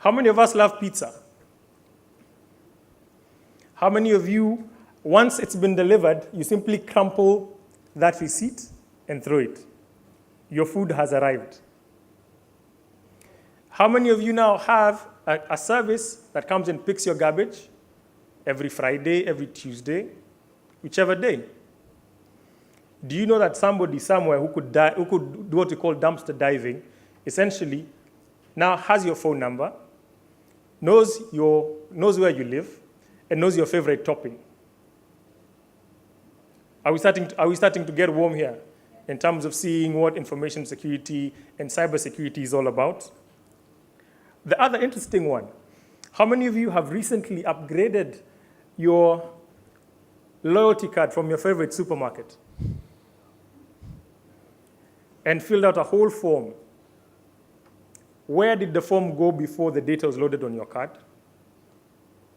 How many of us love pizza? How many of you, once it's been delivered, you simply crumple that receipt and throw it? Your food has arrived. How many of you now have a service that comes and picks your garbage every Friday, every Tuesday, whichever day? Do you know that somebody somewhere who could do what we call dumpster diving, essentially now has your phone number, knows where you live, and knows your favorite topping? Are we starting to get warm here in terms of seeing what information security and cybersecurity is all about? The other interesting one, how many of you have recently upgraded your loyalty card from your favorite supermarket and filled out a whole form? Where did the form go before the data was loaded on your card?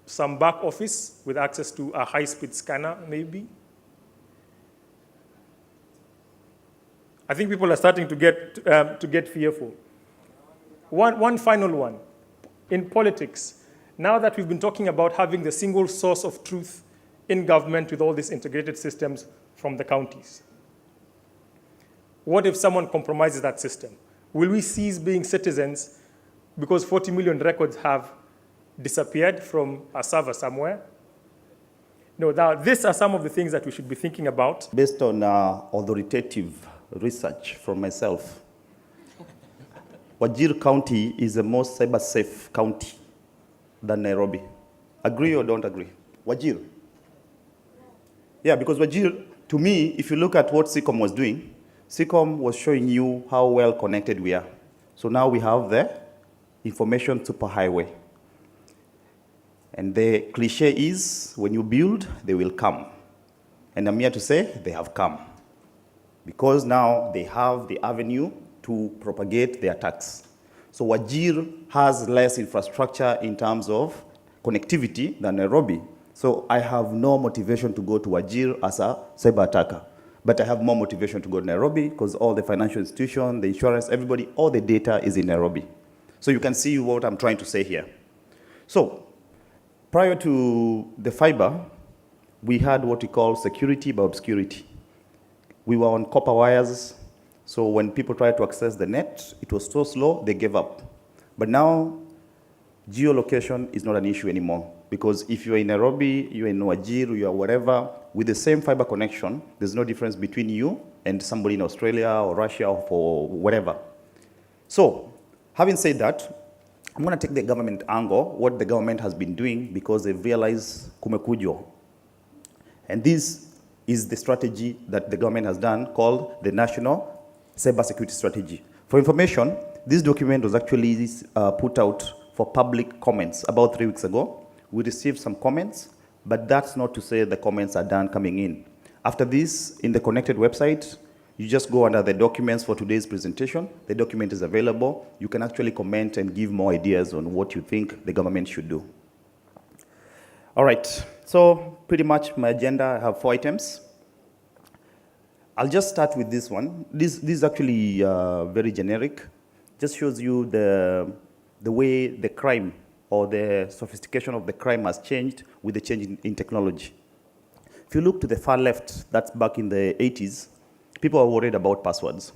Some back office with access to a high-speed scanner, maybe? I think people are starting to get fearful. One final one. In politics, now that we've been talking about having the single source of truth in government with all these integrated systems from the counties, what if someone compromises that system? Will we cease being citizens because 40 million records have disappeared from a server somewhere? No, now these are some of the things that we should be thinking about. Based on authoritative research from myself, Wajir County is the most cyber-safe county than Nairobi. Agree or don't agree? Wajir. Yeah, because Wajir, to me, if you look at what SICOM was doing, SICOM was showing you how well connected we are. So now we have the information superhighway. And the cliche is, when you build, they will come. And I'm here to say, they have come. Because now they have the avenue to propagate their attacks. So Wajir has less infrastructure in terms of connectivity than Nairobi. So I have no motivation to go to Wajir as a cyber attacker. But I have more motivation to go to Nairobi because all the financial institutions, the insurance, everybody, all the data is in Nairobi. So you can see what I'm trying to say here. So prior to the fiber, we had what we call security by obscurity. We were on copper wires, so when people tried to access the net, it was so slow, they gave up. But now, geolocation is not an issue anymore, because if you're in Nairobi, you're in Wajir, you're wherever, with the same fiber connection, there's no difference between you and somebody in Australia or Russia or for whatever. So, having said that, I'm going to take the government angle, what the government has been doing, because they've realized kumekujo. And this is the strategy that the government has done called the National Cybersecurity Strategy. For information, this document was actually put out for public comments about 3 weeks ago. We received some comments, but that's not to say the comments are done coming in. After this, in the connected website, you just go under the documents for today's presentation. The document is available. You can actually comment and give more ideas on what you think the government should do. All right, so pretty much my agenda, I have 4 items. I'll just start with this one. This is actually very generic. Just shows you the way the crime or the sophistication of the crime has changed with the change in technology. If you look to the far left, that's back in the 80s, people are worried about passwords.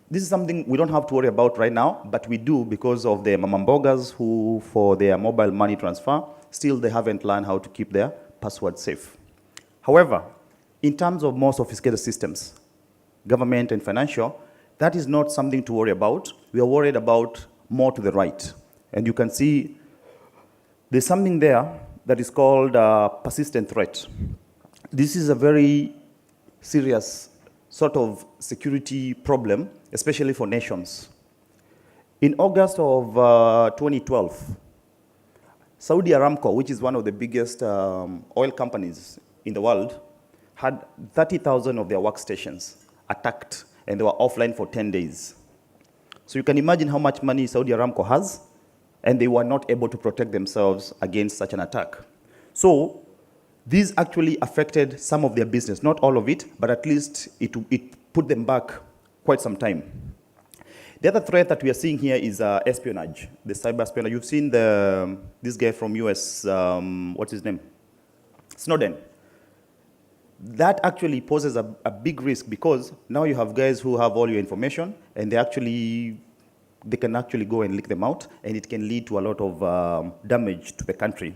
This is something we don't have to worry about right now, but we do because of the mamambogas who, for their mobile money transfer, still they haven't learned how to keep their password safe. However, in terms of more sophisticated systems, government and financial, that is not something to worry about. We are worried about more to the right. And you can see there's something there that is called persistent threat. This is a very serious sort of security problem, especially for nations. In August of 2012, Saudi Aramco, which is one of the biggest oil companies in the world, had 30,000 of their workstations attacked, and they were offline for 10 days. So you can imagine how much money Saudi Aramco has, and they were not able to protect themselves against such an attack. So these actually affected some of their business, not all of it, but at least it put them back quite some time. The other threat that we are seeing here is espionage, the cyber espionage. You've seen this guy from US, what's his name? Snowden. That actually poses a big risk because now you have guys who have all your information and they can actually go and leak them out, and it can lead to a lot of damage to the country.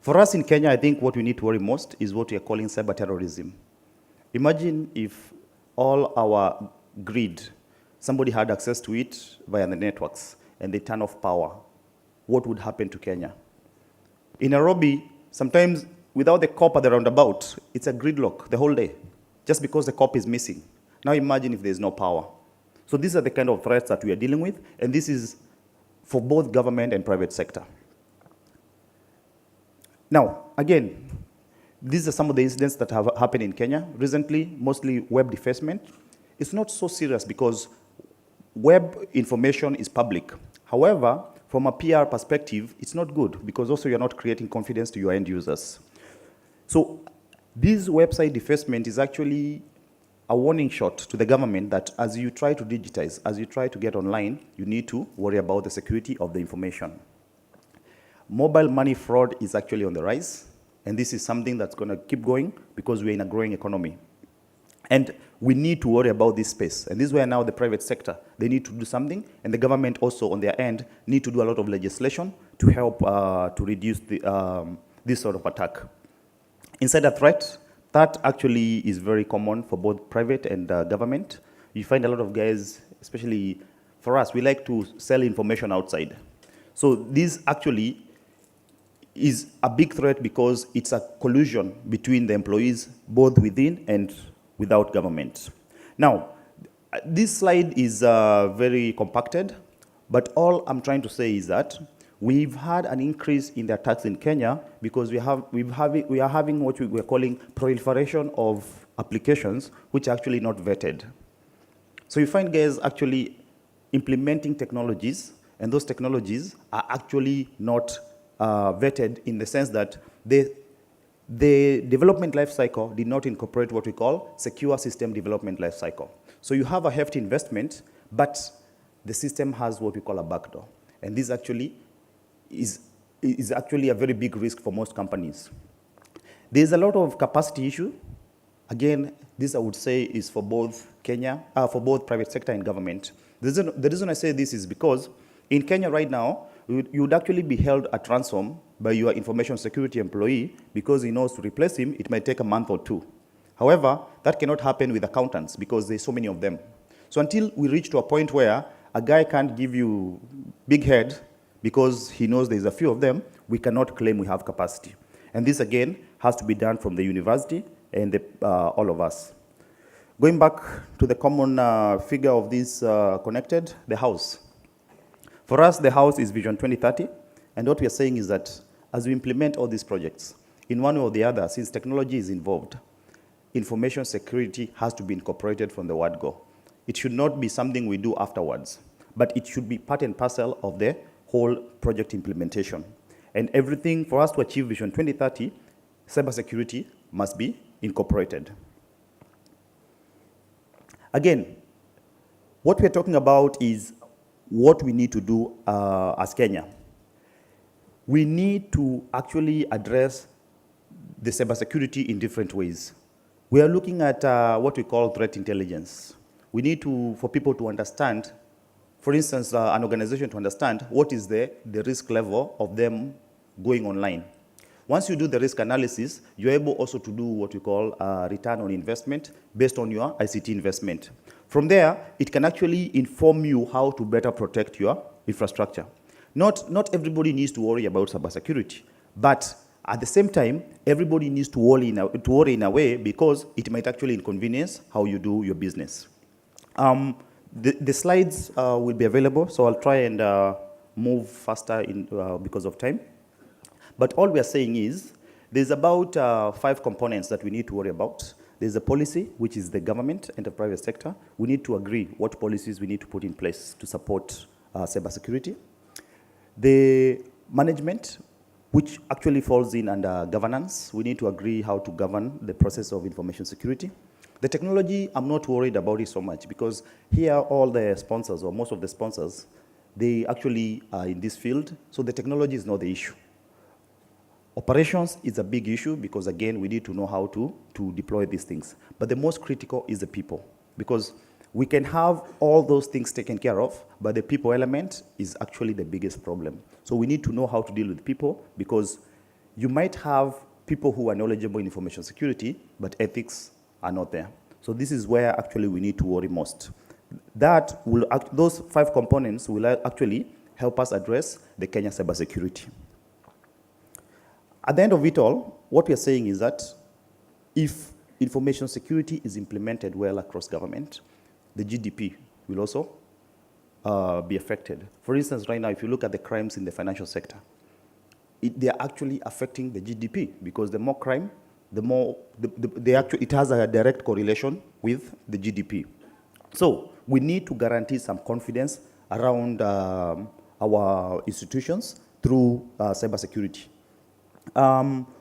For us in Kenya, I think what we need to worry most is what we are calling cyber terrorism. Imagine if all our grid, somebody had access to it via the networks and they turn off power. What would happen to Kenya? In Nairobi, sometimes without the cop at the roundabout, it's a gridlock the whole day, just because the cop is missing. Now imagine if there's no power. So these are the kind of threats that we are dealing with, and this is for both government and private sector. Now, again, these are some of the incidents that have happened in Kenya recently, mostly web defacement. It's not so serious because web information is public. However, from a PR perspective, it's not good because also you're not creating confidence to your end users. So this website defacement is actually a warning shot to the government that as you try to digitize, as you try to get online, you need to worry about the security of the information. Mobile money fraud is actually on the rise, and this is something that's going to keep going because we're in a growing economy. And we need to worry about this space. And this is where now the private sector, they need to do something, and the government also on their end need to do a lot of legislation to help to reduce this sort of attack. Insider threat, that actually is very common for both private and government. You find a lot of guys, especially for us, we like to sell information outside. So this actually is a big threat because it's a collusion between the employees, both within and without government. Now, this slide is very compacted, but all I'm trying to say is that we've had an increase in the attacks in Kenya because we are having what we are calling proliferation of applications which are actually not vetted. So you find guys actually implementing technologies, and those technologies are actually not vetted in the sense that the development life cycle did not incorporate what we call secure system development life cycle. So you have a hefty investment, but the system has what we call a backdoor. And this actually is actually a very big risk for most companies. There's a lot of capacity issue. Again, this I would say is for both for both private sector and government. The reason I say this is because in Kenya right now, you would actually be held at ransom by your information security employee because he knows to replace him, it might take a month or two. However, that cannot happen with accountants because there's so many of them. So until we reach to a point where a guy can't give you big head because he knows there's a few of them, we cannot claim we have capacity. And this, again, has to be done from the university and all of us. Going back to the common figure of this connected, the house. For us, the house is Vision 2030, and what we are saying is that as we implement all these projects, in one way or the other, since technology is involved, information security has to be incorporated from the word go. It should not be something we do afterwards, but it should be part and parcel of the whole project implementation. And everything, for us to achieve Vision 2030, cybersecurity must be incorporated. Again, what we're talking about is what we need to do as Kenya. We need to actually address the cybersecurity in different ways. We are looking at what we call threat intelligence. We need for people to understand, for instance, an organization to understand what is the risk level of them going online. Once you do the risk analysis, you're able also to do what we call return on investment based on your ICT investment. From there, it can actually inform you how to better protect your infrastructure. Not everybody needs to worry about cybersecurity, but at the same time, everybody needs to worry in a way because it might actually inconvenience how you do your business. The slides will be available, so I'll try and move faster because of time. But all we are saying is there's about 5 components that we need to worry about. There's a policy, which is the government and the private sector. We need to agree what policies we need to put in place to support cybersecurity. The management, which actually falls in under governance. We need to agree how to govern the process of information security. The technology, I'm not worried about it so much because here all the sponsors, or most of the sponsors, they actually are in this field, so the technology is not the issue. Operations is a big issue because, again, we need to know how to deploy these things. But the most critical is the people, because we can have all those things taken care of, but the people element is actually the biggest problem. So we need to know how to deal with people, because you might have people who are knowledgeable in information security, but ethics are not there. So this is where actually we need to worry most. Those 5 components will actually help us address the Kenya cybersecurity. At the end of it all, what we are saying is that if information security is implemented well across government, the GDP will also be affected. For instance, right now, if you look at the crimes in the financial sector, they are actually affecting the GDP, because the more crime, the more, it has a direct correlation with the GDP. So we need to guarantee some confidence around our institutions through cybersecurity.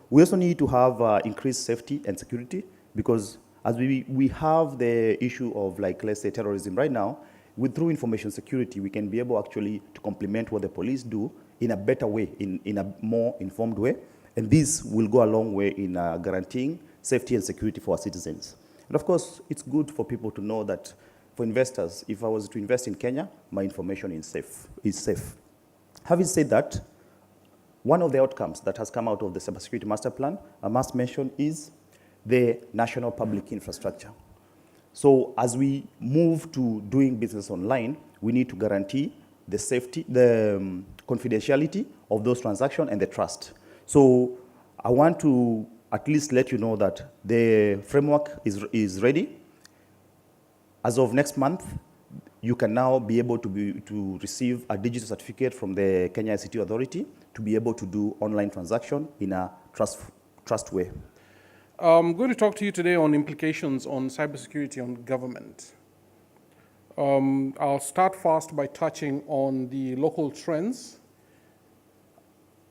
We also need to have increased safety and security, because as we have the issue of, like, let's say, terrorism right now, through information security, we can be able actually to complement what the police do in a better way, in a more informed way. And this will go a long way in guaranteeing safety and security for our citizens. And of course, it's good for people to know that, for investors, if I was to invest in Kenya, my information is safe. Having said that, one of the outcomes that has come out of the Cybersecurity Master Plan, I must mention, is the national public infrastructure. So as we move to doing business online, we need to guarantee the safety, the confidentiality of those transactions and the trust. So I want to at least let you know that the framework is ready. As of next month, you can now be able to receive a digital certificate from the Kenya ICT Authority to be able to do online transaction in a trust way. I'm going to talk to you today on implications on cybersecurity on government. I'll start first by touching on the local trends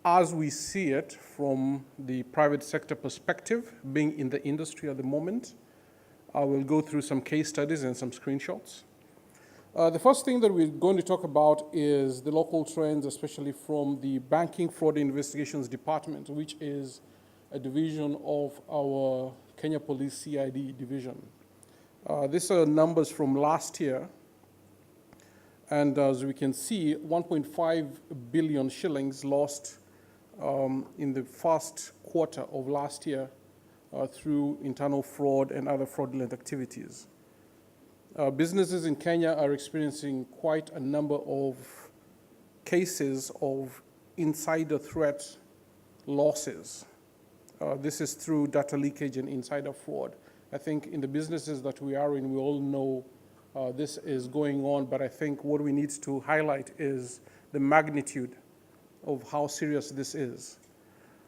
as we see it from the private sector perspective, being in the industry at the moment. I will go through some case studies and some screenshots. The first thing that we're going to talk about is the local trends, especially from the Banking Fraud Investigations Department, which is a division of our Kenya Police CID division. These are numbers from last year. And as we can see, 1.5 billion shillings lost in the first quarter of last year through internal fraud and other fraudulent activities. Businesses in Kenya are experiencing quite a number of cases of insider threat losses. This is through data leakage and insider fraud. I think in the businesses that we are in, we all know this is going on, but I think what we need to highlight is the magnitude of how serious this is.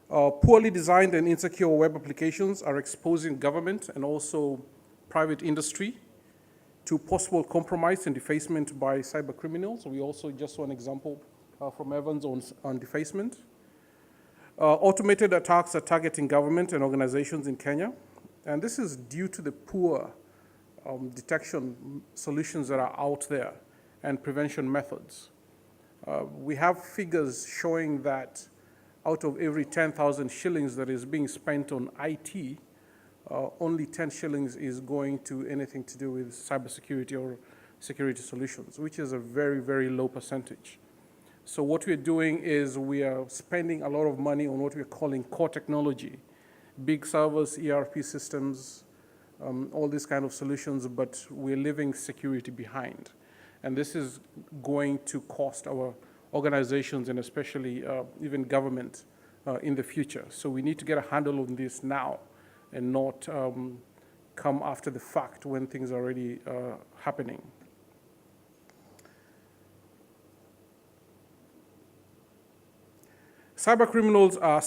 Poorly designed and insecure web applications are exposing government and also private industry to possible compromise and defacement by cyber criminals. We also just saw an example from Evans on defacement. Automated attacks are targeting government and organizations in Kenya, and this is due to the poor detection solutions that are out there and prevention methods. We have figures showing that out of every 10,000 shillings that is being spent on IT, only 10 shillings is going to anything to do with cybersecurity or security solutions, which is a very, very low percentage. So what we're doing is we are spending a lot of money on what we're calling core technology, big servers, ERP systems, all these kind of solutions, but we're leaving security behind. And this is going to cost our organizations and especially even government in the future. So we need to get a handle on this now and not come after the fact when things are already happening. Cyber criminals are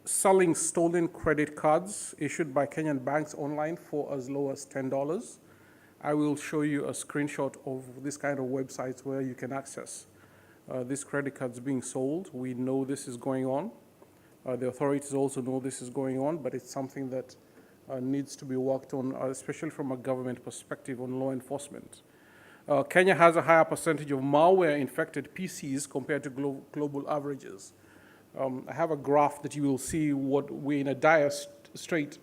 selling stolen credit cards issued by Kenyan banks online for as low as $10. I will show you a screenshot of this kind of websites where you can access these credit cards being sold. We know this is going on. The authorities also know this is going on, but it's something that needs to be worked on, especially from a government perspective on law enforcement. Kenya has a higher percentage of malware-infected PCs compared to global averages. I have a graph that you will see what we're in a dire strait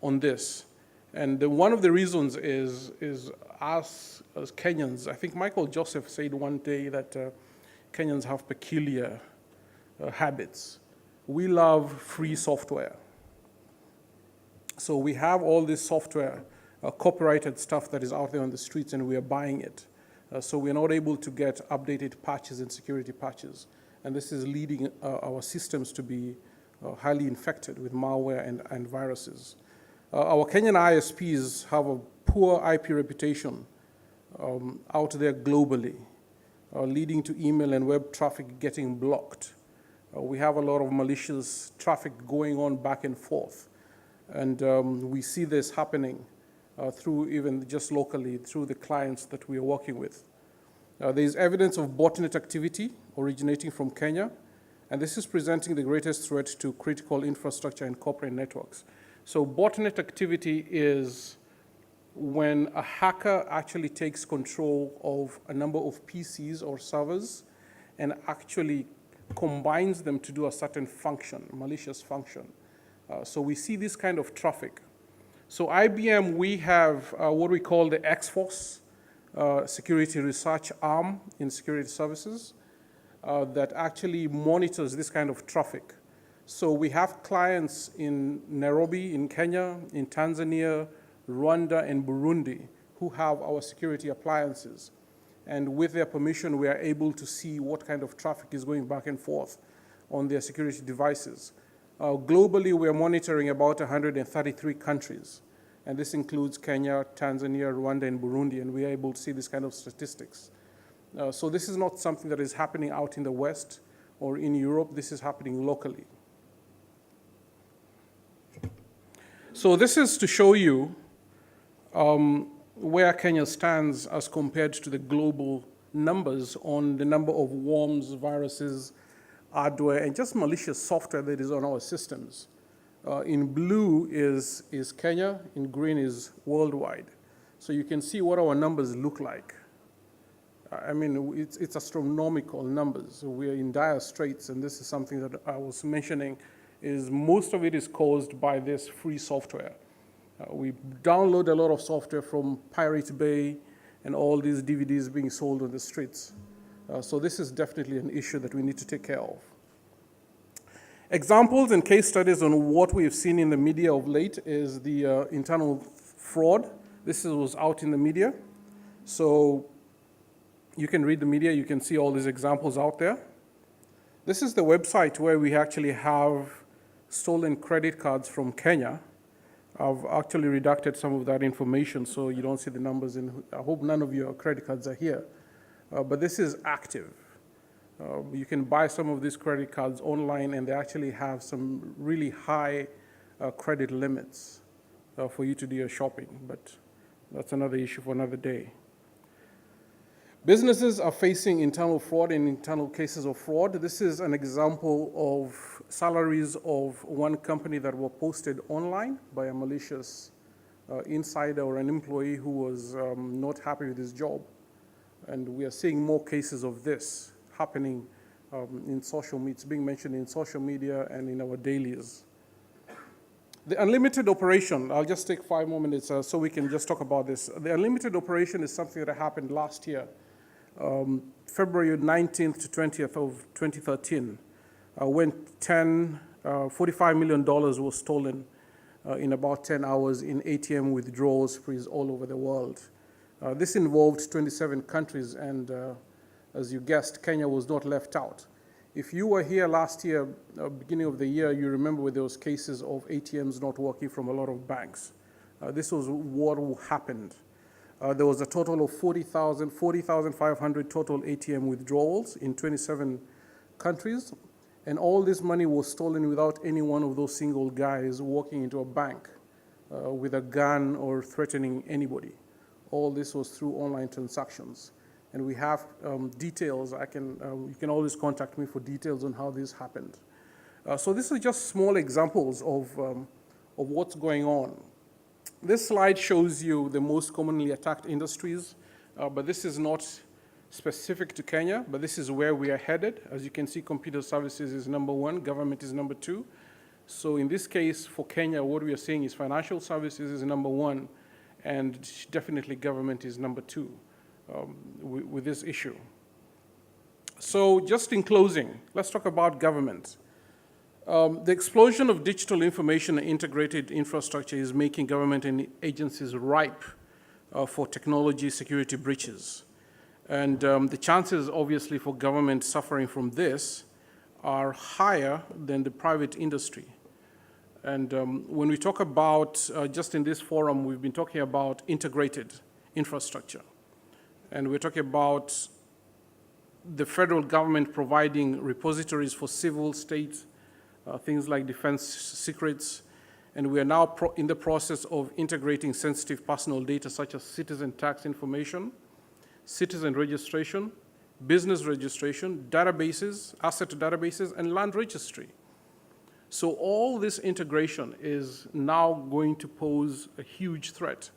on this. And one of the reasons is us as Kenyans. I think Michael Joseph said one day that Kenyans have peculiar habits. We love free software. So we have all this software, copyrighted stuff that is out there on the streets, and we are buying it. So we're not able to get updated patches and security patches. And this is leading our systems to be highly infected with malware and viruses. Our Kenyan ISPs have a poor IP reputation out there globally, leading to email and web traffic getting blocked. We have a lot of malicious traffic going on back and forth. And we see this happening through even just locally, through the clients that we are working with. There is evidence of botnet activity originating from Kenya, and this is presenting the greatest threat to critical infrastructure and corporate networks. So botnet activity is when a hacker actually takes control of a number of PCs or servers and actually combines them to do a certain function, malicious function. So we see this kind of traffic. So IBM, we have what we call the X-Force security research arm in security services that actually monitors this kind of traffic. So we have clients in Nairobi, in Kenya, in Tanzania, Rwanda, and Burundi who have our security appliances. And with their permission, we are able to see what kind of traffic is going back and forth on their security devices. Globally, we are monitoring about 133 countries. And this includes Kenya, Tanzania, Rwanda, and Burundi, and we are able to see this kind of statistics. So this is not something that is happening out in the West or in Europe. This is happening locally. So this is to show you where Kenya stands as compared to the global numbers on the number of worms, viruses, hardware, and just malicious software that is on our systems. In blue is Kenya, in green is worldwide. So you can see what our numbers look like. I mean, it's astronomical numbers. We are in dire straits, and this is something that I was mentioning, is most of it is caused by this free software. We download a lot of software from Pirate Bay and all these DVDs being sold on the streets. So this is definitely an issue that we need to take care of. Examples and case studies on what we've seen in the media of late is the internal fraud. This was out in the media. So you can read the media, you can see all these examples out there. This is the website where we actually have stolen credit cards from Kenya. I've actually redacted some of that information so you don't see the numbers. I hope none of your credit cards are here. But this is active. You can buy some of these credit cards online, and they actually have some really high credit limits for you to do your shopping. But that's another issue for another day. Businesses are facing internal fraud and internal cases of fraud. This is an example of salaries of one company that were posted online by a malicious insider or an employee who was not happy with his job. And we are seeing more cases of this happening in social media. It's being mentioned in social media and in our dailies. The unlimited operation, I'll just take 5 more minutes so we can just talk about this. The unlimited operation is something that happened last year. February 19th to 20th of 2013, when $45 million was stolen in about 10 hours in ATM withdrawal sprees all over the world. This involved 27 countries, and as you guessed, Kenya was not left out. If you were here last year, beginning of the year, you remember with those cases of ATMs not working from a lot of banks. This was what happened. There was a total of 40,500 total ATM withdrawals in 27 countries, and all this money was stolen without any one of those single guys walking into a bank with a gun or threatening anybody. All this was through online transactions. And we have details. You can always contact me for details on how this happened. So this is just small examples of what's going on. This slide shows you the most commonly attacked industries, but this is not specific to Kenya, but this is where we are headed. As you can see, computer services is number 1, government is number 2. So in this case, for Kenya, what we are seeing is financial services is number 1, and definitely government is number 2 with this issue. So just in closing, let's talk about government. The explosion of digital information and integrated infrastructure is making government and agencies ripe for technology security breaches. And the chances, obviously, for government suffering from this are higher than the private industry. And when we talk about, just in this forum, we've been talking about integrated infrastructure. And we're talking about the federal government providing repositories for civil, state, things like defense secrets. And we are now in the process of integrating sensitive personal data such as citizen tax information, citizen registration, business registration, databases, asset databases, and land registry. So all this integration is now going to pose a huge threat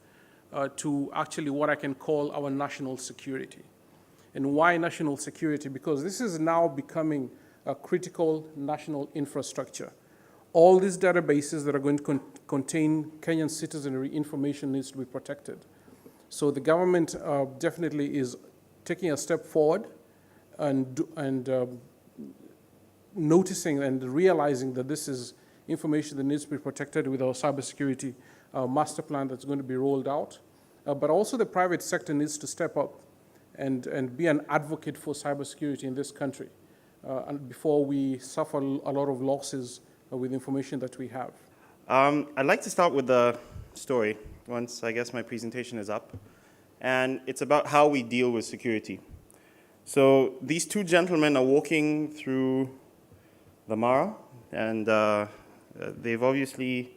to actually what I can call our national security. And why national security? Because this is now becoming a critical national infrastructure. All these databases that are going to contain Kenyan citizenry information needs to be protected. So the government definitely is taking a step forward and noticing and realizing that this is information that needs to be protected with our cybersecurity master plan that's going to be rolled out. But also the private sector needs to step up and be an advocate for cybersecurity in this country and before we suffer a lot of losses with information that we have. I'd like to start with the story once, I guess, my presentation is up. And it's about how we deal with security. So these two gentlemen are walking through the Mara, and they've obviously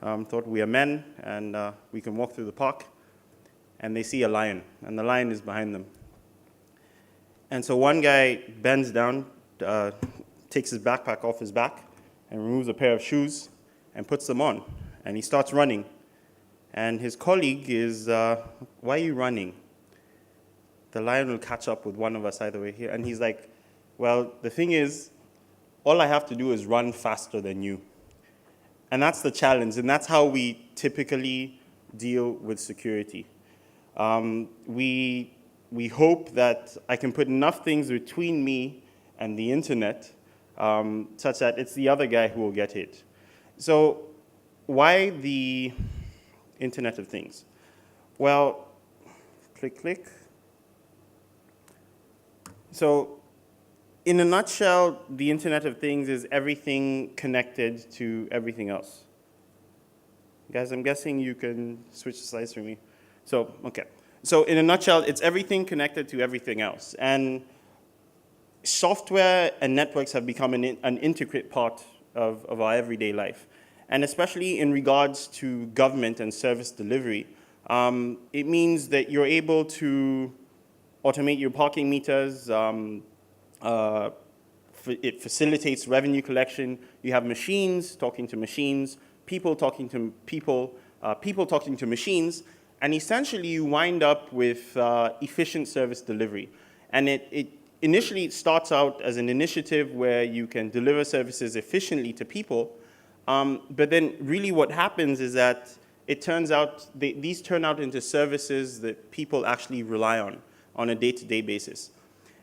thought we are men, and we can walk through the park, and they see a lion, and the lion is behind them. And so one guy bends down, takes his backpack off his back, and removes a pair of shoes, and puts them on, and he starts running. And his colleague is, why are you running? The lion will catch up with one of us either way here. And he's like, well, the thing is, all I have to do is run faster than you. And that's the challenge, and that's how we typically deal with security. We hope that I can put enough things between me and the internet such that it's the other guy who will get hit. So why the Internet of Things? Well, click. So in a nutshell, the Internet of Things is everything connected to everything else. Guys, I'm guessing you can switch the slides for me. So, okay. So in a nutshell, it's everything connected to everything else. And software and networks have become an intricate part of our everyday life. And especially in regards to government and service delivery, it means that you're able to automate your parking meters. It facilitates revenue collection. You have machines talking to machines, people talking to people, people talking to machines, and essentially you wind up with efficient service delivery. And initially it starts out as an initiative where you can deliver services efficiently to people. But then really what happens is that it turns out, these turn out into services that people actually rely on a day-to-day basis.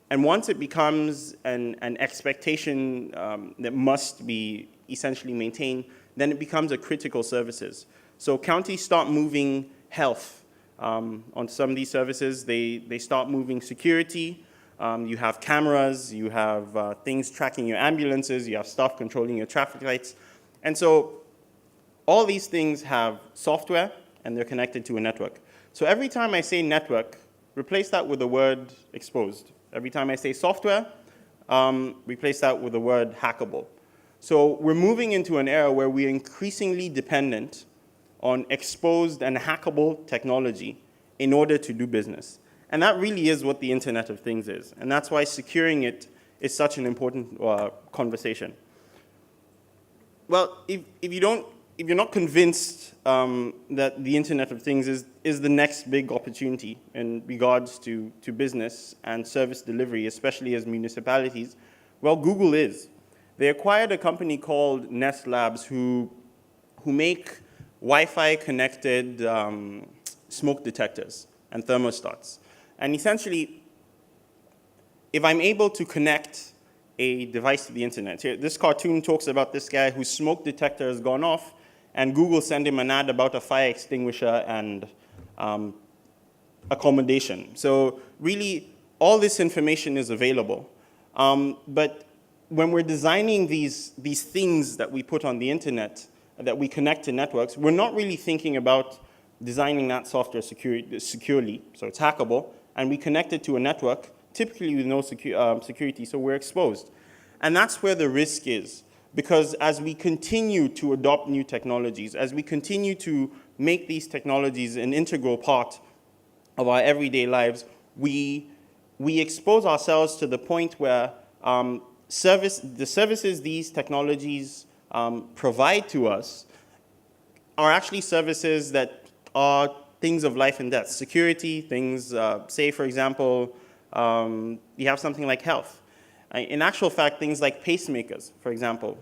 And once it becomes an expectation that must be essentially maintained, then it becomes a critical services. So counties start moving health on some of these services. They start moving security. You have cameras, you have things tracking your ambulances, you have stuff controlling your traffic lights. And so all these things have software, and they're connected to a network. So every time I say network, replace that with the word exposed. Every time I say software, replace that with the word hackable. So we're moving into an era where we're increasingly dependent on exposed and hackable technology in order to do business. And that really is what the Internet of Things is. And that's why securing it is such an important conversation. Well, if you don't if you're not convinced that the Internet of Things is the next big opportunity in regards to business and service delivery, especially as municipalities, well, Google is. They acquired a company called Nest Labs who make Wi-Fi connected smoke detectors and thermostats. And essentially, if I'm able to connect a device to the internet, here, this cartoon talks about this guy whose smoke detector has gone off, and Google sent him an ad about a fire extinguisher and accommodation. So really, all this information is available. But when we're designing these things that we put on the internet, that we connect to networks, we're not really thinking about designing that software securely, so it's hackable, and we connect it to a network, typically with no security, so we're exposed. And that's where the risk is, because as we continue to adopt new technologies, as we continue to make these technologies an integral part of our everyday lives, we expose ourselves to the point where the services these technologies provide to us are actually services that are things of life and death. Security, things, say for example, you have something like health. In actual fact, things like pacemakers, for example.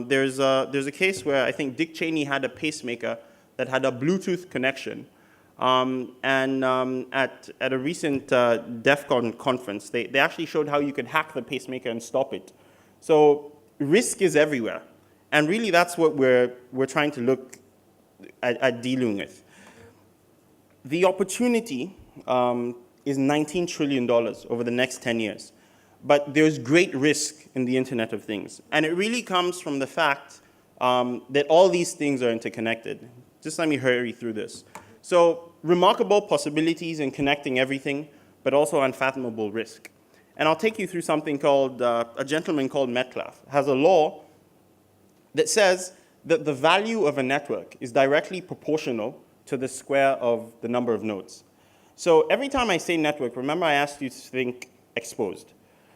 There's a case where I think Dick Cheney had a pacemaker that had a Bluetooth connection. At a recent DEF CON conference, they actually showed how you could hack the pacemaker and stop it. So risk is everywhere. And really that's what we're trying to look at dealing with. The opportunity is $19 trillion over the next 10 years. But there's great risk in the Internet of Things. And it really comes from the fact that all these things are interconnected. Just let me hurry through this. So remarkable possibilities in connecting everything, but also unfathomable risk. And I'll take you through something called, a gentleman called Metcalfe has a law that says that the value of a network is directly proportional to the square of the number of nodes. So every time I say network, remember I asked you to think exposed.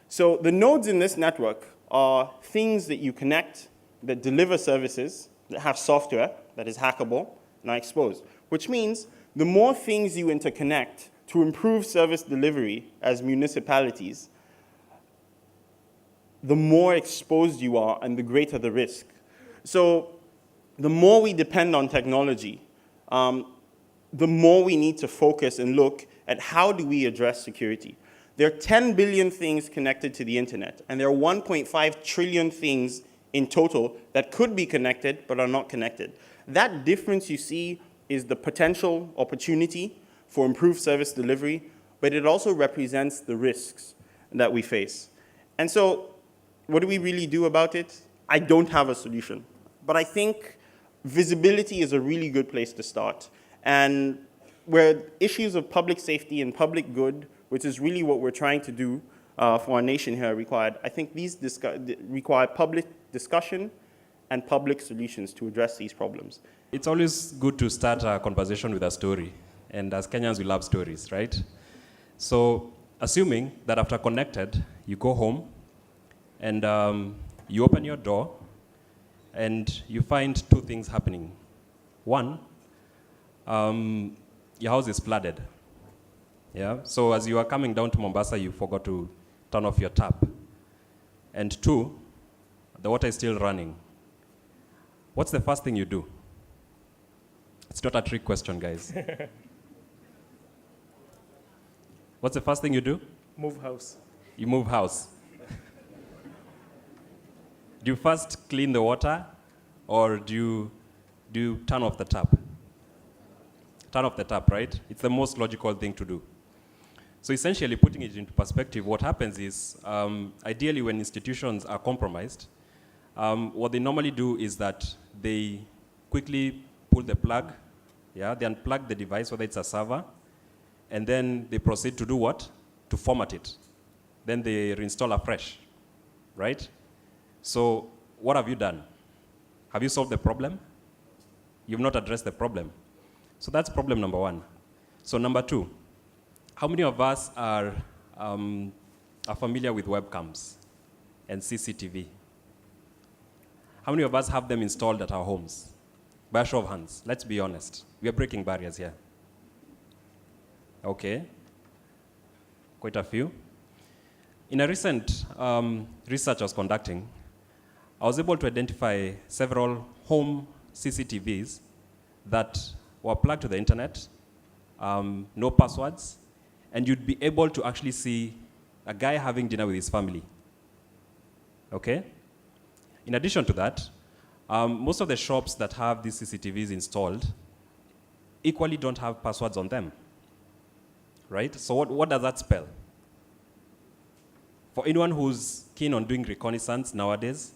So the nodes in this network are things that you connect that deliver services, that have software that is hackable and are exposed, which means the more things you interconnect to improve service delivery as municipalities, the more exposed you are and the greater the risk. So the more we depend on technology, the more we need to focus and look at how do we address security. There are 10 billion things connected to the internet, and there are 1.5 trillion things in total that could be connected but are not connected. That difference you see is the potential opportunity for improved service delivery, but it also represents the risks that we face. And so what do we really do about it? I don't have a solution, but I think visibility is a really good place to start. And where issues of public safety and public good, which is really what we're trying to do for our nation here, are required, I think these require public discussion and public solutions to address these problems. It's always good to start a conversation with a story. And as Kenyans, we love stories, right? So assuming that after connected, you go home and you open your door and you find two things happening. One, your house is flooded. Yeah? So as you are coming down to Mombasa, you forgot to turn off your tap. And two, the water is still running. What's the first thing you do? It's not a trick question, guys. What's the first thing you do? Move house. You move house. Do you first clean the water, or do you turn off the tap? Turn off the tap, right? It's the most logical thing to do. So essentially, putting it into perspective, what happens is, ideally when institutions are compromised, what they normally do is that they quickly pull the plug, yeah? They unplug the device, whether it's a server, and then they proceed to do what? To format it. Then they reinstall afresh, right? So what have you done? Have you solved the problem? You've not addressed the problem. So that's problem number one. So number two, how many of us are familiar with webcams and CCTV? How many of us have them installed at our homes? By a show of hands, let's be honest. We are breaking barriers here. Okay. Quite a few. In a recent research I was conducting, I was able to identify several home CCTVs that were plugged to the internet, no passwords, and you'd be able to actually see a guy having dinner with his family. Okay? In addition to that, most of the shops that have these CCTVs installed equally don't have passwords on them. Right? So what does that spell? For anyone who's keen on doing reconnaissance nowadays,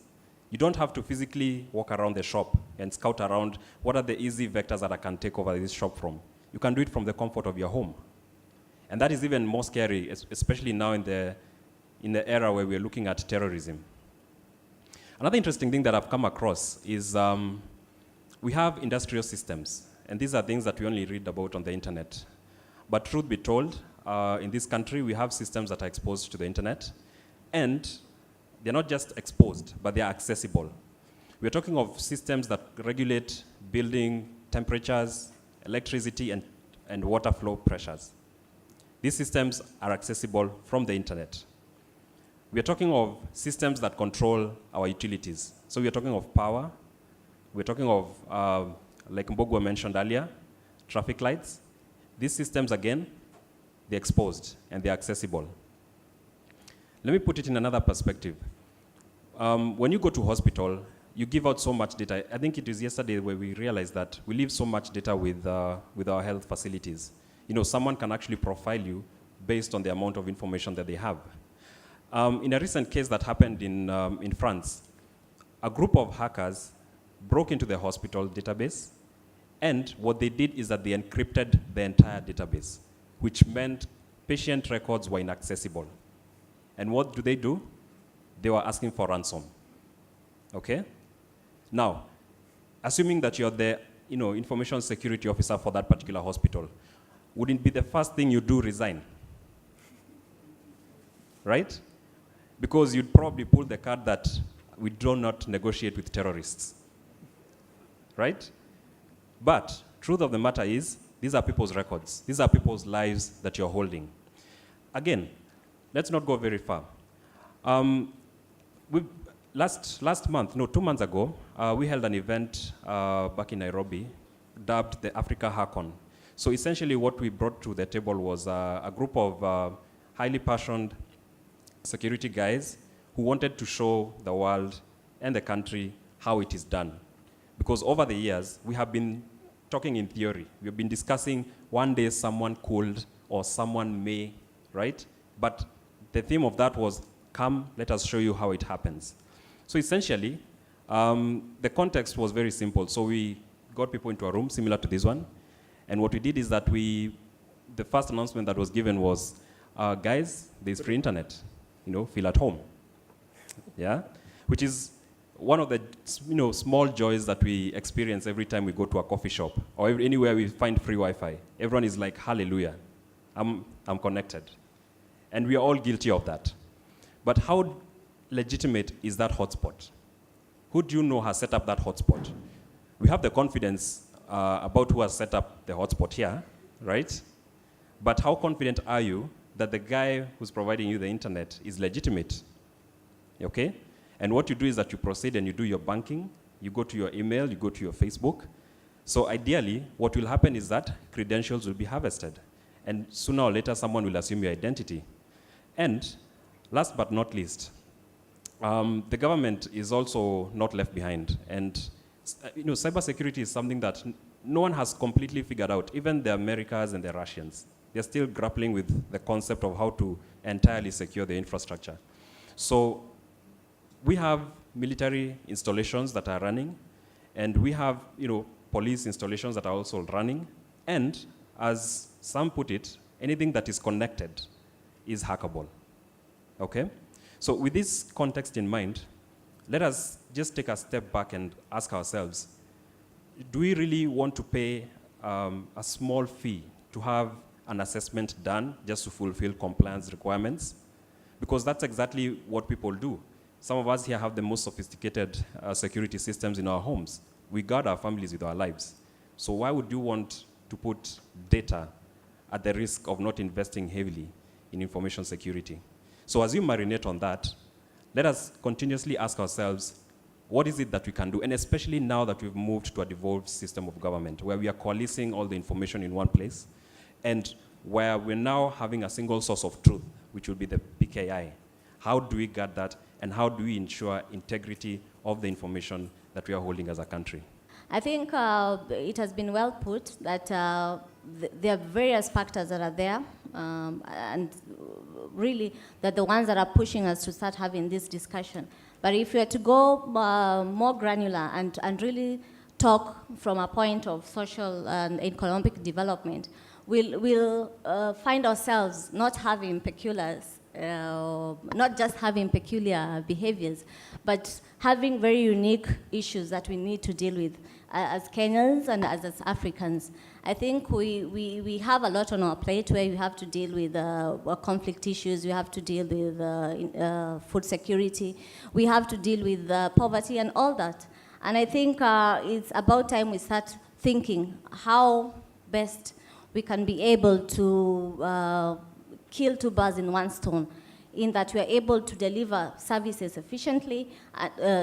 you don't have to physically walk around the shop and scout around what are the easy vectors that I can take over this shop from. You can do it from the comfort of your home. And that is even more scary, especially now in the era where we're looking at terrorism. Another interesting thing that I've come across is we have industrial systems, and these are things that we only read about on the internet. But truth be told, in this country, we have systems that are exposed to the internet, and they're not just exposed, but they're accessible. We're talking of systems that regulate building temperatures, electricity, and water flow pressures. These systems are accessible from the internet. We are talking of systems that control our utilities. So we are talking of power. We're talking of, like Mbugua mentioned earlier, traffic lights. These systems, again, they're exposed and they're accessible. Let me put it in another perspective. When you go to hospital, you give out so much data. I think it was yesterday where we realized that we leave so much data with our health facilities. You know, someone can actually profile you based on the amount of information that they have. In a recent case that happened in France, a group of hackers broke into the hospital database, and what they did is that they encrypted the entire database, which meant patient records were inaccessible. And what do? They were asking for ransom. Okay? Now, assuming that you're the information security officer for that particular hospital, wouldn't be the first thing you do resign? Right? Because you'd probably pull the card that we do not negotiate with terrorists. Right? But truth of the matter is, these are people's records. These are people's lives that you're holding. Again, let's not go very far. Last month, 2 months ago, we held an event back in Nairobi dubbed the Africa Hackon. So essentially what we brought to the table was a group of highly passionate security guys who wanted to show the world and the country how it is done. Because over the years, we have been talking in theory. We've been discussing one day someone could or someone may, right? But the theme of that was, come, let us show you how it happens. So essentially, the context was very simple. So we got people into a room similar to this one. And what we did is that the first announcement that was given was, guys, there's free internet, feel at home. Yeah? Which is one of the small joys that we experience every time we go to a coffee shop or anywhere we find free Wi-Fi. Everyone is like, hallelujah, I'm connected. And we are all guilty of that. But how legitimate is that hotspot? Who do you know has set up that hotspot? We have the confidence about who has set up the hotspot here, right? But how confident are you that the guy who's providing you the internet is legitimate? Okay? And what you do is that you proceed and you do your banking, you go to your email, you go to your Facebook. So ideally, what will happen is that credentials will be harvested. And sooner or later, someone will assume your identity. And last but not least, the government is also not left behind. And cybersecurity is something that no one has completely figured out, even the Americans and the Russians. They're still grappling with the concept of how to entirely secure the infrastructure. So we have military installations that are running, and we have police installations that are also running, and as some put it, anything that is connected is hackable. Okay? So with this context in mind, let us just take a step back and ask ourselves, do we really want to pay a small fee to have an assessment done just to fulfill compliance requirements? Because that's exactly what people do. Some of us here have the most sophisticated security systems in our homes. we guard our families with our lives. So why would you want to put data at the risk of not investing heavily in information security? So as you marinate on that, let us continuously ask ourselves, what is it that we can do? And especially now that we've moved to a devolved system of government, where we are coalescing all the information in one place, and where we're now having a single source of truth, which will be the PKI. How do we guard that, and how do we ensure integrity of the information that we are holding as a country? I think it has been well put that there are various factors that are there, and really that the ones that are pushing us to start having this discussion. But if we are to go more granular and really talk from a point of social and economic development, we'll find ourselves not having not just having peculiar behaviors, but having very unique issues that we need to deal with as Kenyans and as Africans. I think we have a lot on our plate where we have to deal with conflict issues, we have to deal with food security, we have to deal with poverty and all that. And I think it's about time we start thinking how best we can be able to kill two birds in one stone, in that we are able to deliver services efficiently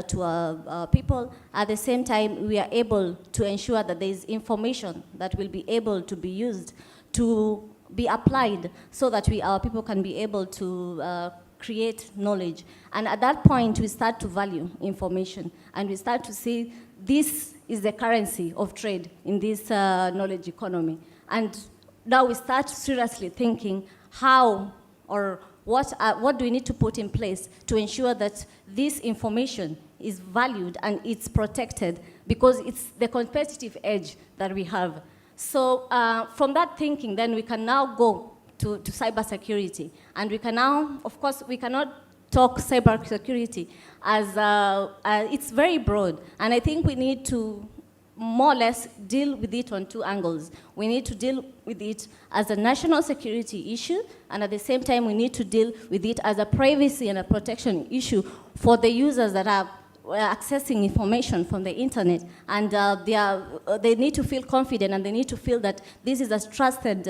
to our people. At the same time, we are able to ensure that there is information that will be able to be used to be applied so that our people can be able to create knowledge. And at that point, we start to value information, and we start to see this is the currency of trade in this knowledge economy. And now we start seriously thinking how or what do we need to put in place to ensure that this information is valued and it's protected, because it's the competitive edge that we have. So from that thinking, then we can now go to cybersecurity. And we can now, of course, we cannot talk cybersecurity as it's very broad. And I think we need to more or less deal with it on two angles. We need to deal with it as a national security issue, and at the same time we need to deal with it as a privacy and a protection issue for the users that are accessing information from the internet. And they need to feel confident, and they need to feel that this is a trusted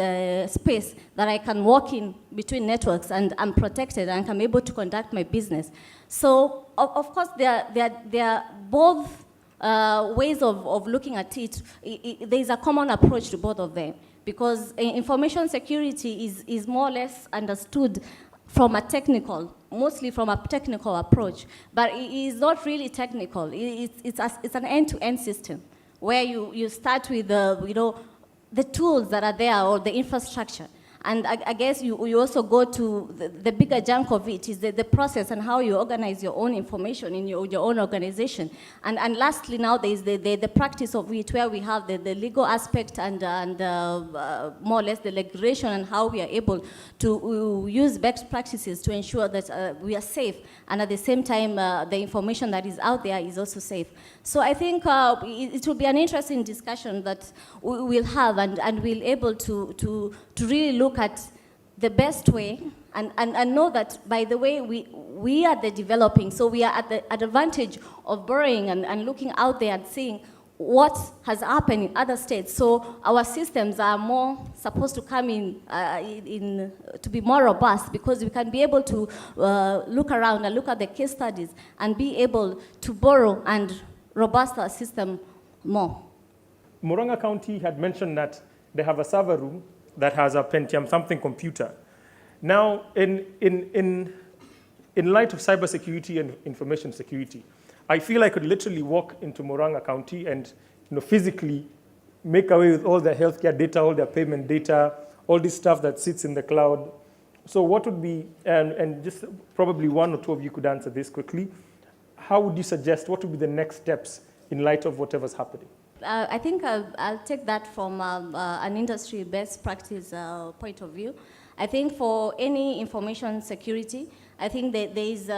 space that I can walk in between networks and I'm protected and I'm able to conduct my business. So of course there are both ways of looking at it. There is a common approach to both of them, because information security is more or less understood from a technical, mostly from a technical approach, but it is not really technical. It's an end-to-end system where you start with the tools that are there, or the infrastructure. And I guess you also go to the bigger chunk of it is the process and how you organize your own information in your own organization. And lastly, now there is the practice of it, where we have the legal aspect and more or less the regulation, and how we are able to use best practices to ensure that we are safe, and at the same time the information that is out there is also safe. So I think it will be an interesting discussion that we'll have, and we'll able to really look at the best way, and know that, by the way, we are the developing, so we are at the advantage of borrowing and looking out there and seeing what has happened in other states. So our systems are more supposed to come in to be more robust, because we can be able to look around and look at the case studies and be able to borrow and robust our system more. Murang'a County had mentioned that they have a server room that has a Pentium something computer. Now, in light of cybersecurity and information security, I feel I could literally walk into Murang'a County and physically make away with all their healthcare data, all their payment data, all this stuff that sits in the cloud. So what would be, and just probably one or two of you could answer this quickly, how would you suggest, what would be the next steps in light of whatever's happening? I think I'll take that from an industry best practice point of view. I think for any information security, I think that there's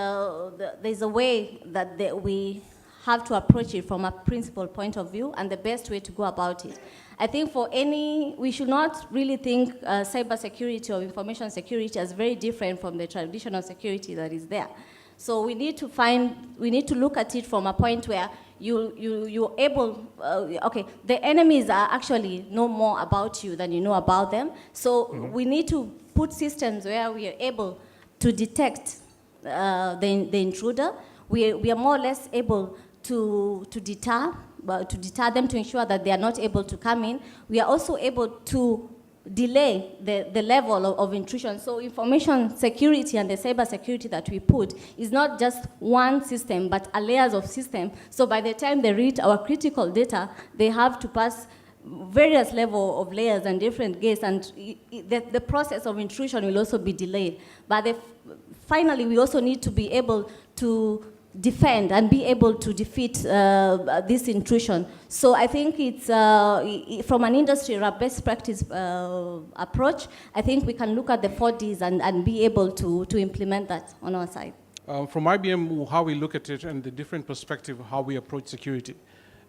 a way that we have to approach it from a principled point of view, and the best way to go about it. I think we should not really think cybersecurity or information security as very different from the traditional security that is there. So we need to look at it from a point where you're able, okay, the enemies are actually know more about you than you know about them. So we need to put systems where we are able to detect the intruder. We are more or less able to deter them, to ensure that they are not able to come in. We are also able to delay the level of intrusion. So information security and the cyber security that we put is not just one system, but a layers of system. So by the time they read our critical data, they have to pass various level of layers and different gates, and the process of intrusion will also be delayed. But finally, we also need to be able to defend and be able to defeat this intrusion. So I think it's, from an industry or a best practice approach, I think we can look at the 4Ds and be able to implement that on our side. From IBM, how we look at it and the different perspective of how we approach security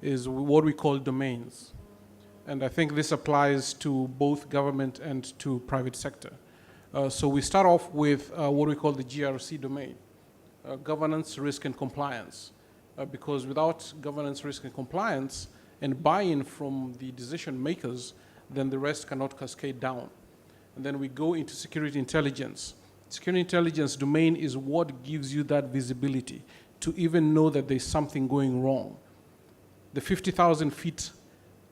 is what we call domains. And I think this applies to both government and to private sector. So we start off with what we call the GRC domain. Governance, risk, and compliance. Because without governance, risk, and compliance, and buy-in from the decision makers, then the rest cannot cascade down. And then we go into security intelligence. Security intelligence domain is what gives you that visibility to even know that there's something going wrong. The 50,000 feet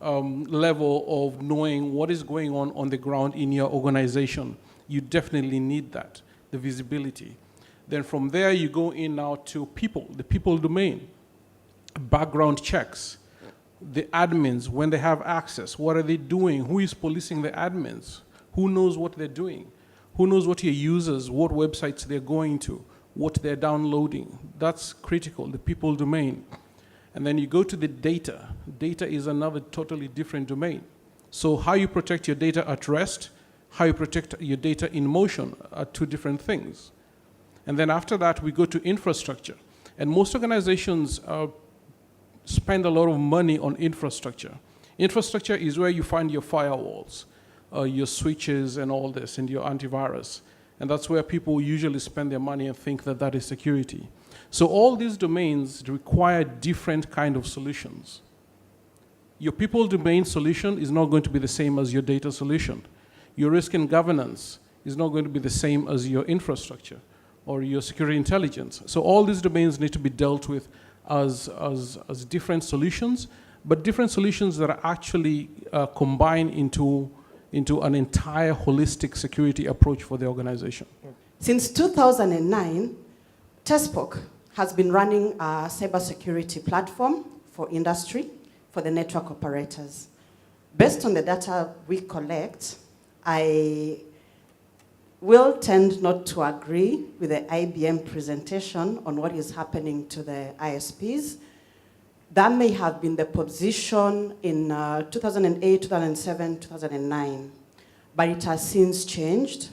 level of knowing what is going on the ground in your organization, you definitely need that, the visibility. Then from there, you go in now to people, the people domain, background checks, the admins, when they have access, what are they doing? Who is policing the admins? Who knows what they're doing? Who knows what your users, what websites they're going to, what they're downloading? That's critical, the people domain. And then you go to the data. Data is another totally different domain. So how you protect your data at rest, how you protect your data in motion are two different things. And then after that, we go to infrastructure. And most organizations spend a lot of money on infrastructure. Infrastructure is where you find your firewalls, your switches and all this, and your antivirus. And that's where people usually spend their money and think that that is security. So all these domains require different kind of solutions. Your people domain solution is not going to be the same as your data solution. Your risk and governance is not going to be the same as your infrastructure or your security intelligence. So all these domains need to be dealt with as different solutions, but different solutions that are actually combined into an entire holistic security approach for the organization. Since 2009, TESPOC has been running a cybersecurity platform for industry, for the network operators. Based on the data we collect, I will tend not to agree with the IBM presentation on what is happening to the ISPs. That may have been the position in 2008, 2007, 2009, but it has since changed.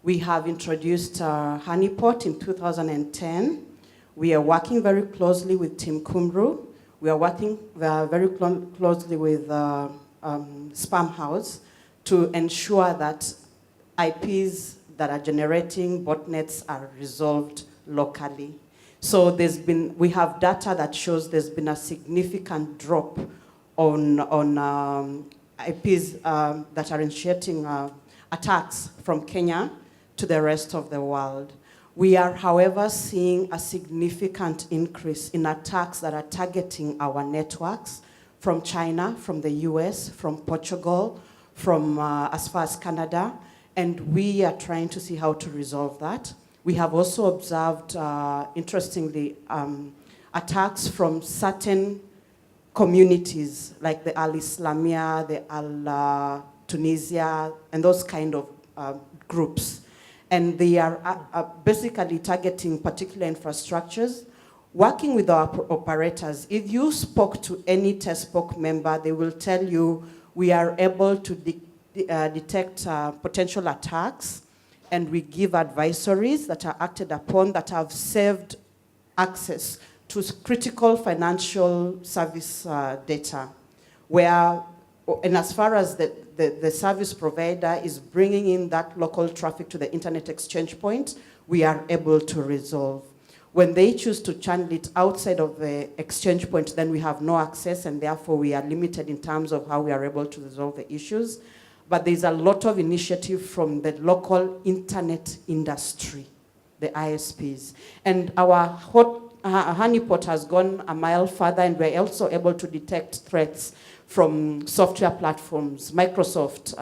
We have introduced Honeypot in 2010. We are working very closely with Team Mburu. We are working very closely with Spam House to ensure that IPs that are generating botnets are resolved locally. So we have data that shows there's been a significant drop on IPs that are initiating attacks from Kenya to the rest of the world. We are, however, seeing a significant increase in attacks that are targeting our networks from China, from the US, from Portugal, from as far as Canada, and we are trying to see how to resolve that. We have also observed, interestingly, attacks from certain communities, like the Al-Islamia, the Al-Tunisia, and those kind of groups. And they are basically targeting particular infrastructures. Working with our operators, if you spoke to any TESPOC member, they will tell you we are able to detect potential attacks, and we give advisories that are acted upon that have saved access to critical financial service data, and as far as the service provider is bringing in that local traffic to the internet exchange point, we are able to resolve. When they choose to channel it outside of the exchange point, then we have no access, and therefore we are limited in terms of how we are able to resolve the issues. But there's a lot of initiative from the local internet industry, the ISPs. And our honeypot has gone a mile further, and we're also able to detect threats from software platforms, Microsoft,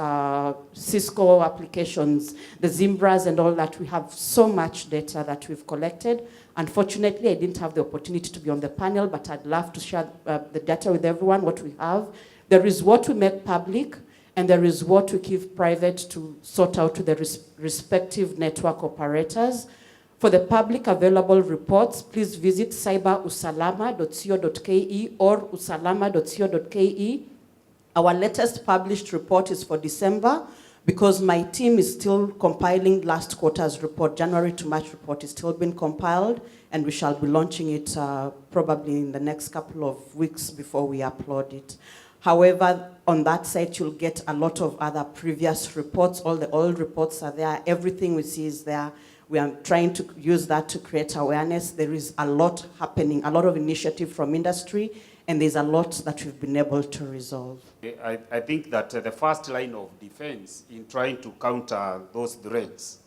Cisco applications, the Zimbras and all that. We have so much data that we've collected. Unfortunately, I didn't have the opportunity to be on the panel, but I'd love to share the data with everyone, what we have. There is what we make public, and there is what we keep private to sort out to the respective network operators. For the public available reports, please visit cyberusalama.co.ke or usalama.co.ke. Our latest published report is for December, because my team is still compiling last quarter's report. January to March report is still being compiled, and we shall be launching it probably in the next couple of weeks before we upload it. However, on that site, you'll get a lot of other previous reports. All the old reports are there. Everything we see is there. We are trying to use that to create awareness. There is a lot happening, a lot of initiative from industry, and there's a lot that we've been able to resolve. I think that the first line of defense in trying to counter those threats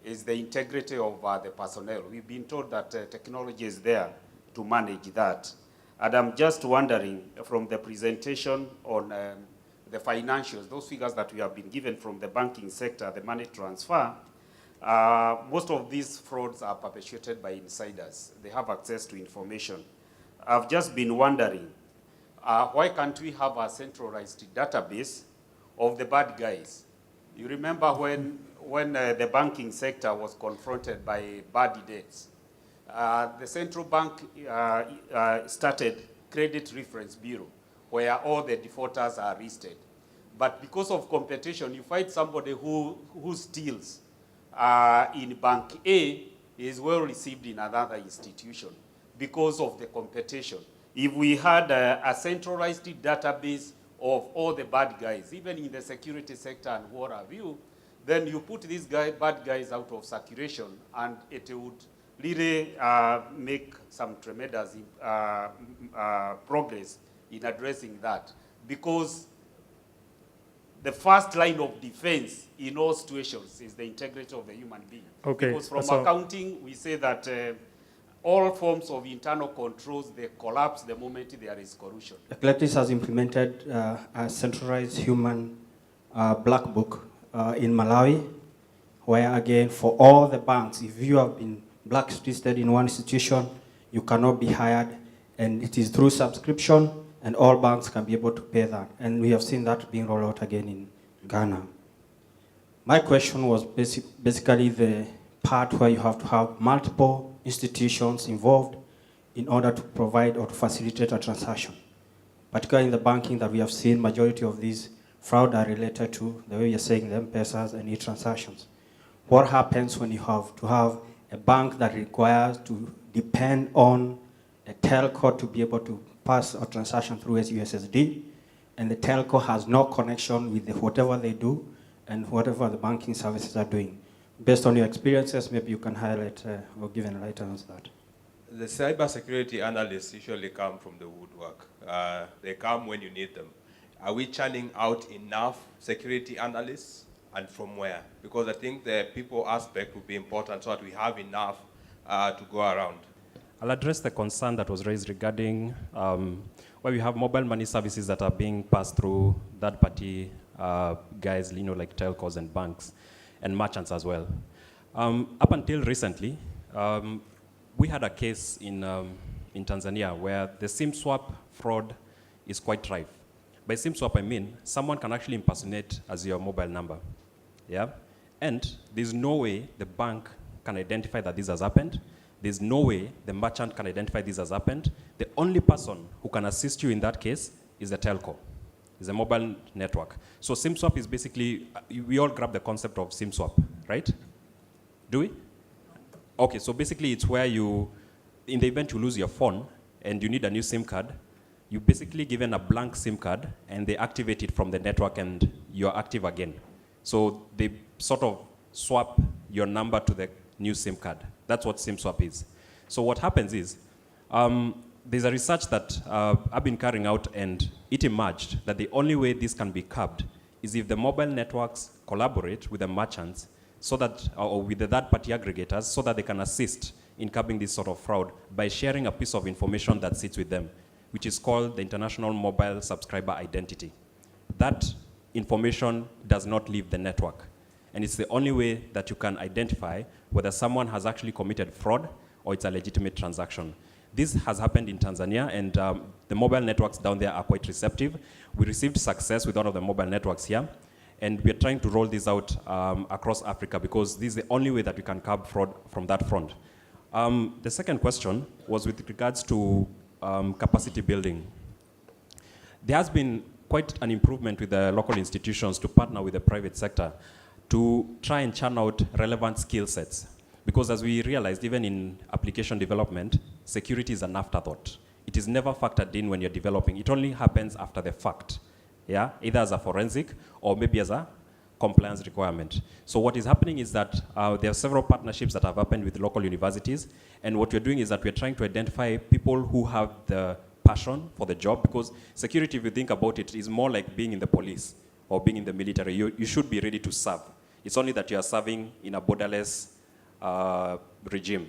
is the integrity of the personnel. We've been told that technology is there to manage that. And I'm just wondering, from the presentation on the financials, those figures that we have been given from the banking sector, the money transfer, most of these frauds are perpetuated by insiders. They have access to information. I've just been wondering, why can't we have a centralized database of the bad guys? You remember when the banking sector was confronted by bad debts, the central bank started Credit Reference Bureau, where all the defaulters are listed. But because of competition, you find somebody who steals in Bank A is well received in another institution because of the competition. If we had a centralized database of all the bad guys, even in the security sector and what have you, then you put these bad guys out of circulation, and it would really make some tremendous progress in addressing that. Because the first line of defense in all situations is the integrity of the human being. Okay. Because from accounting, we say that all forms of internal controls, they collapse the moment there is corruption. Eclectis has implemented a centralized human black book in Malawi, where again, for all the banks, if you have been blacklisted in one institution, you cannot be hired, and it is through subscription, and all banks can be able to pay that. And we have seen that being rolled out again in Ghana. My question was basically the part where you have to have multiple institutions involved in order to provide or to facilitate a transaction. Particularly in the banking that we have seen, majority of these fraud are related to the way you're saying the M-Pesas and e-transactions. What happens when you have to have a bank that requires to depend on a telco to be able to pass a transaction through USSD, and the telco has no connection with whatever they do and whatever the banking services are doing? Based on your experiences, maybe you can highlight or give an light on that. The cybersecurity analysts usually come from the woodwork. They come when you need them. Are we churning out enough security analysts, and from where? Because I think the people aspect would be important so that we have enough to go around. I'll address the concern that was raised regarding where we have mobile money services that are being passed through third-party guys, like telcos and banks, and merchants as well. Up until recently, we had a case in Tanzania where the SIM swap fraud is quite rife. By SIM swap, I mean someone can actually impersonate as your mobile number, yeah? And there's no way the bank can identify that this has happened. There's no way the merchant can identify this has happened. The only person who can assist you in that case is the telco, is a mobile network. So SIM swap is basically, we all grab the concept of SIM swap, right? Do we? Okay, so basically it's where you, in the event you lose your phone and you need a new SIM card, you're basically given a blank SIM card and they activate it from the network and you're active again. So they sort of swap your number to the new SIM card. That's what SIM swap is. So what happens is, there's a research that I've been carrying out, and it emerged that the only way this can be curbed is if the mobile networks collaborate with the merchants so that, or with the third-party aggregators, so that they can assist in curbing this sort of fraud by sharing a piece of information that sits with them, which is called the International Mobile Subscriber Identity. That information does not leave the network, and it's the only way that you can identify whether someone has actually committed fraud or it's a legitimate transaction. This has happened in Tanzania, and the mobile networks down there are quite receptive. We received success with one of the mobile networks here, and we're trying to roll this out across Africa because this is the only way that we can curb fraud from that front. The second question was with regards to capacity building. There has been quite an improvement with the local institutions to partner with the private sector to try and churn out relevant skill sets. Because as we realized, even in application development, security is an afterthought. It is never factored in when you're developing. It only happens after the fact, yeah? Either as a forensic or maybe as a compliance requirement. So what is happening is that there are several partnerships that have happened with local universities, and what we're doing is that we're trying to identify people who have the passion for the job, because security, if you think about it, is more like being in the police or being in the military. You should be ready to serve. It's only that you are serving in a borderless regime,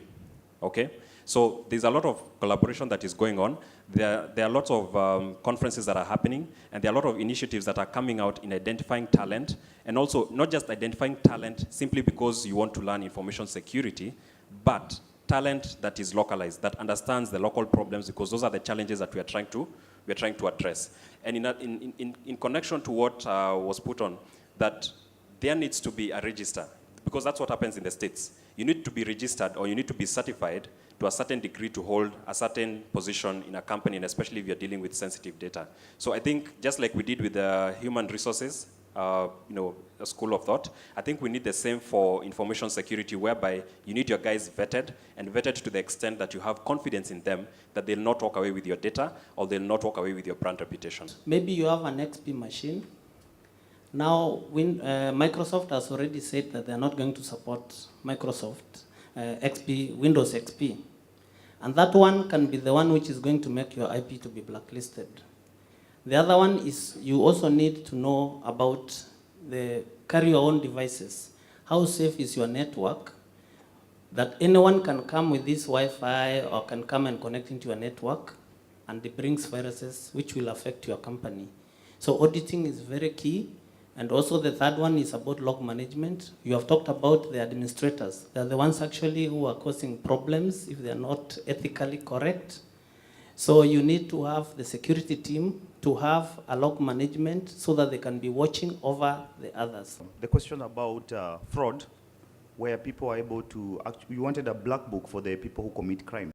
okay? So there's a lot of collaboration that is going on. There are lots of conferences that are happening, and there are a lot of initiatives that are coming out in identifying talent, and also not just identifying talent simply because you want to learn information security, but talent that is localized, that understands the local problems, because those are the challenges that we are trying to address. And in connection to what was put on, that there needs to be a register, because that's what happens in the States. You need to be registered, or you need to be certified to a certain degree to hold a certain position in a company, and especially if you're dealing with sensitive data. So I think just like we did with the human resources, a school of thought, I think we need the same for information security, whereby you need your guys vetted, and vetted to the extent that you have confidence in them that they'll not walk away with your data, or they'll not walk away with your brand reputation. Maybe you have an XP machine. Now, Microsoft has already said that they're not going to support Microsoft Windows XP. And that one can be the one which is going to make your IP to be blacklisted. The other one is you also need to know about the carry your own devices. How safe is your network? That anyone can come with this Wi-Fi or can come and connect into your network, and it brings viruses which will affect your company. So auditing is very key. And also the third one is about log management. You have talked about the administrators. They're the ones actually who are causing problems if they're not ethically correct. So you need to have the security team to have a log management so that they can be watching over the others. The question about fraud, where people are able to, you wanted a black book for the people who commit crime.